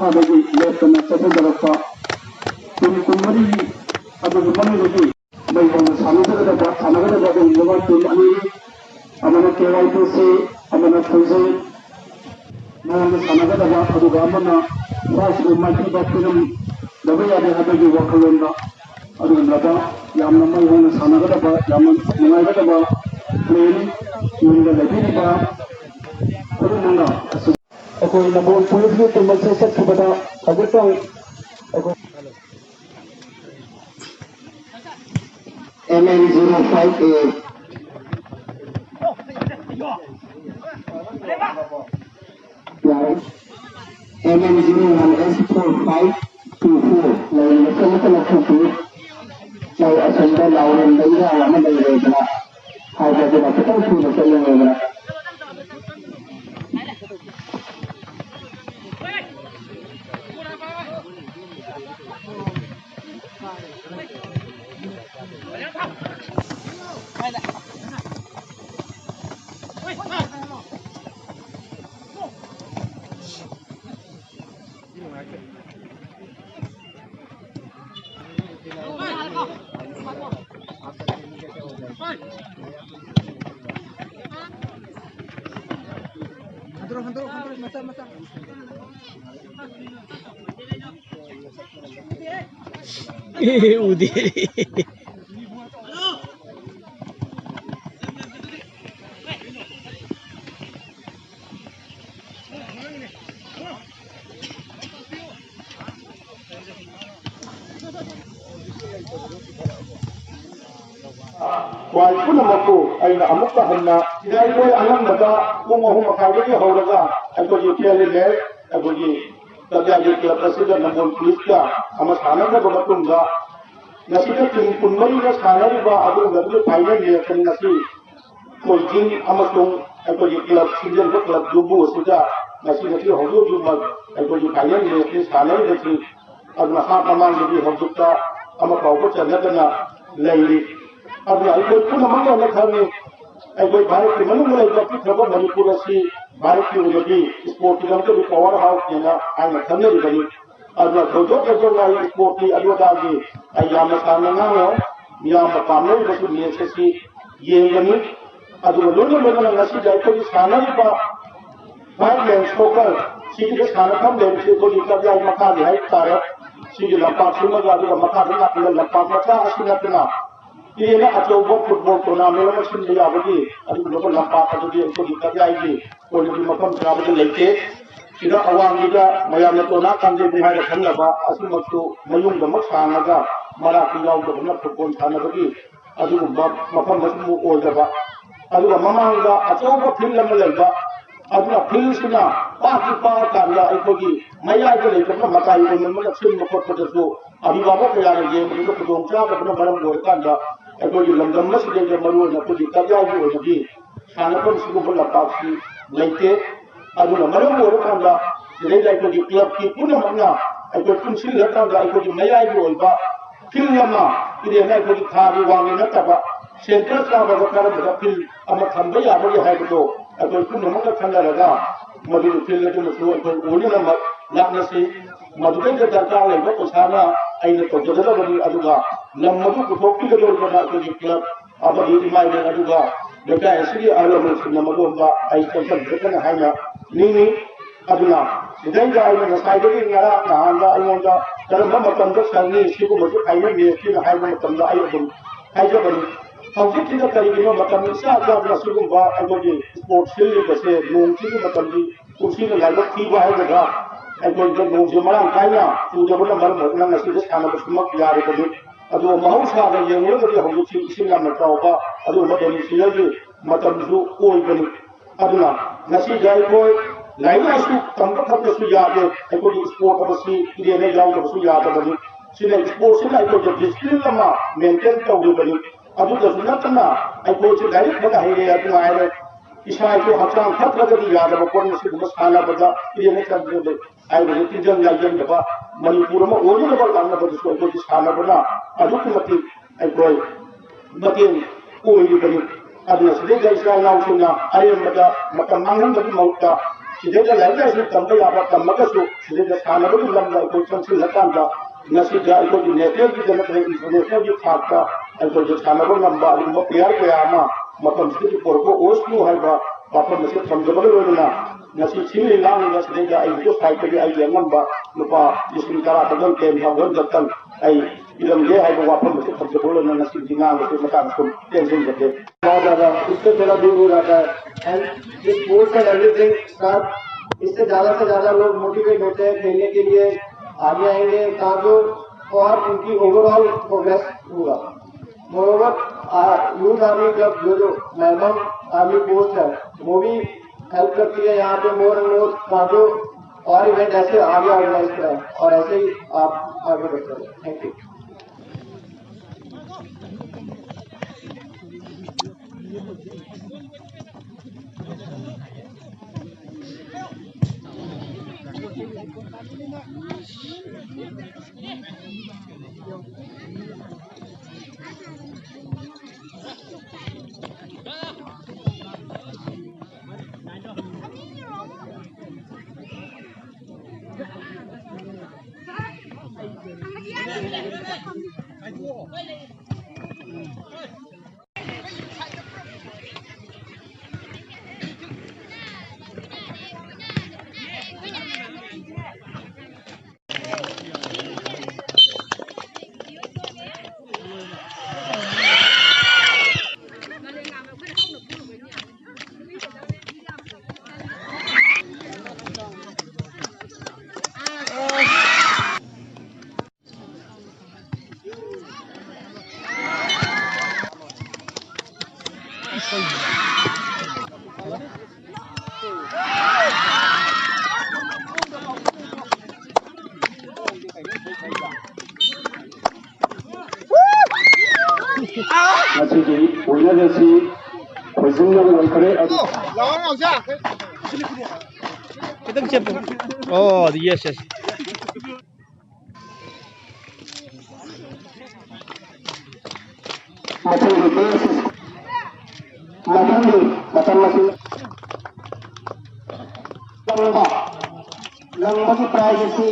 ꯃꯈꯥꯗꯒꯤ ꯂꯦꯞꯇꯅ ꯆꯠꯊꯖꯔꯛꯄ ꯇꯤꯝ ꯀꯨꯟꯃꯔꯤ ꯑꯗꯨꯒꯤ ꯃꯅꯨꯡꯗꯒꯤ ꯃꯩꯍꯧꯅ ꯁꯥꯟꯅꯒꯗꯕ ꯑꯗꯨꯒꯨꯝꯂꯕ ꯇꯤꯝ ꯑꯅꯤꯅꯤ ꯑꯃꯅ KYTC ꯑꯃꯅ ꯊꯣꯏꯖꯩ ꯃꯑꯣꯡꯗ ꯁꯥꯟꯅꯒꯗꯕ ꯑꯗꯨꯒ ꯑꯃꯅ ꯐꯥꯔꯁꯕꯨ ꯃꯥꯏꯊꯤꯕ ꯄꯤꯔꯝꯗꯕ ꯌꯥꯗꯦ ꯍꯥꯏꯕꯒꯤ ꯋꯥꯈꯜꯂꯣꯟꯗ ꯑꯗꯨꯒꯨꯝꯂꯕ ꯌꯥꯝꯅ ꯃꯩꯍꯧꯅ ꯁꯥꯟꯅꯒꯗꯕ ꯌꯥꯝꯅ ꯅꯨꯡꯉꯥꯏꯒꯗꯕ ꯄ꯭ꯂꯦꯅꯤ ꯌꯨꯝꯗ ꯂꯩꯕꯤꯔꯤꯕ ꯈꯨꯗꯤꯡꯃꯛꯅ ꯑꯩꯈꯣꯏꯅ ꯕꯣꯜ ꯄꯨꯂꯤꯁꯀꯤ ꯇꯤꯝ ꯑꯁꯤ ꯆꯠꯈꯤꯕꯗ ꯍꯧꯖꯤꯛꯇꯪ ꯑꯩꯈꯣꯏ MN05A MN01S4524 ꯂꯩꯔꯤꯕ ꯆꯠꯂꯛꯇꯅ ꯊꯣꯛꯈꯤ ꯂꯩ ꯑꯁꯣꯝꯗ ꯂꯥꯎꯔꯦꯟꯗ ꯏꯔꯥꯡ ꯑꯃ ꯂꯩꯔꯦꯗꯅ ꯍꯥꯏꯕꯗꯨꯅ ꯈꯤꯇꯪ ꯊꯨꯅ ꯆꯠꯂꯤꯉꯩꯗꯅ Udi. Wai punamaku aina amukka hanna idai anambada pung ahum makhawagi hawraga aikogi PLA aikogi tagyagi club president Nambol Police ka ama sananga bamatungga nasida tim kunmari na sanariba adu ngadu final election nasi koijing amasung aikogi club season club jubu sida nasi hojo juma aikogi final election sanari dasi adu ha kamang di hojukta ama kawko chanadana leiri अब आइए पुनः मंगल में खाने आइए भारत के मनुष्य ने जब तक खबर मणिपुर से भारत की उन्नति स्पोर्ट की लंबे भी पावर हाउस के ना आने खाने भी बनी अब जो ना स्पोर्ट की अद्भुतागी आयाम सामने ना हो याम पाने भी बस ये से ये बनी अब लोगों ने ना नसी जाए तो इस खाना भी पा फाइव लेंस होकर सीधे के खाना कम लेंस को जितना भी आज मकान है तारे सीधे लंबा सुनने का जो मकान है ना लंबा मकान असली ना ये ना अचौबा फुटबॉल टूर्नामेंट में सिंध यावती अभी लोग लंबा अभी उनको दिक्कत आएगी और जो मकान चावल लेके इधर अवामी का मयाम ने तो ना कंधे बिहार रखने लगा असली मत्तो मयूं दमक सांगा का मरा पिलाऊ तो बना फुटबॉल थाने बगी अभी मकान मस्मू ओल दबा अभी ममांगा अचौबा फिल्म लम्बे लगा अभी फिल्म सुना पार्टी पार करना इकोगी मया के लिए तो मकाई को नंबर फिल्म मकोट पटसो अभी बाबा के यार ये मुझे तो दोंचा अपना मरम गोल कांडा अभी लंदन में से जो मरुआ न कुछ कब्जा भी हो जाती खानपुर से को बोला पासी लेके अभी मरम गोल कांडा ले जाके जो क्लब की पुनः मना अभी कुंसी लड़का का अभी नया भी होगा फिल्म में इधर ना कोई खारी वांगी न तबा सेंट्रल का बगैर बगैर फिल्म अमर खंबे आगे है तो अभी पुनः मना खंडा लगा मधुर फिल्म जो मसलू अभी ओली नंबर लाने से मधुर के दरकार लेगा तो सारा अइने तो जगह बनी अजुगा लम्मदु कुटोक्की के दौर बना के क्लब अब ये माय ने अजुगा बेटा ऐसे आलम से नमदु बा आई चल ब्रेकन हाया नी अजुना इधर जाए में साइड के नरा नहाना अयोंदा तरम मतम तो संगी इसी को मुझे फाइनल में की हाय में मतम दा आई बन हाय जो बनी हौजी की तरीके मतम से आजा सुगुम बा अगोजी स्पोर्ट्स फील्ड बसे नोंग की मतम की कुर्सी में लाइव की बा है जगह अगर जो नोंग मरांग कायना चूजबना मरम नंग असि सानबसमक यारबदि अदो महौसा दा येंगलगदि हौजी इसिंग यामना तावबा अदो मदनि सिलगी मतमसु ओइबनि अदुना नसी जाय कोय लाइनासु तंबा थपसु यादे अकोजी स्पोर्ट बसि इदेने यावबसु यादबनि सिने स्पोर्ट्स सिना अको डिसिप्लिन लमा मेंटेन तौबनि अदु दसु नतना अको से डायरेक्ट बना है अदु आयरे इसा को हचांग फत्रगदि यादब कोन से मसाला बदा इदेने तंबे आई बजे तिजन लाजन दबा मणिपुर में ओली लेवल कांगना बदसो को साना बना अदुक मति अकोय मतेन ओली बनि अदु से दे इस्राएल नाउ सुना आयम बदा मतम मांगन बदि मौता सिदे लाइक से तंबे याबा तमगसु सिदे सानबु लमला को चंसिल लकांदा नसिदा को नेशनल की जनता इंटरनेशनल की खाका को जो सानबु लंबा लिंबो प्लेयर को यामा मतम सिदे पोरको ओस्नु हाइबा बापम से थमजबल रोना नसी सिले लांग नसिदा आई जो फाइट के आई यंगबा नुपा जिसकी करा तगन के भागन जतन आई इलम ले हाइबा वापम से थमजबल रोना नसी दिना के मकान को टेंशन जते बहुत ज्यादा इससे थोड़ा दूर हो जाता है and this sports and everything start इससे ज्यादा से ज्यादा लोग मोटिवेट होते हैं खेलने के लिए आगे आएंगे ताकि और उनकी ओवरऑल प्रोग्रेस होगा। मोरोवर यूथ आर्मी क्लब जो मैमम आर्मी पोस्ट है वो भी हेल्प करती है यहाँ पे मोर एंड मोर ताकि और इवेंट ऐसे आगे ऑर्गेनाइज कराएं और ऐसे ही आप आगे बढ़ते रहें। Thank you. Masih punya desi, ujungnya bukan kere. Lawan aja. Kita siap. Oh, yes, yes. Masih itu, masih lama masih privacy.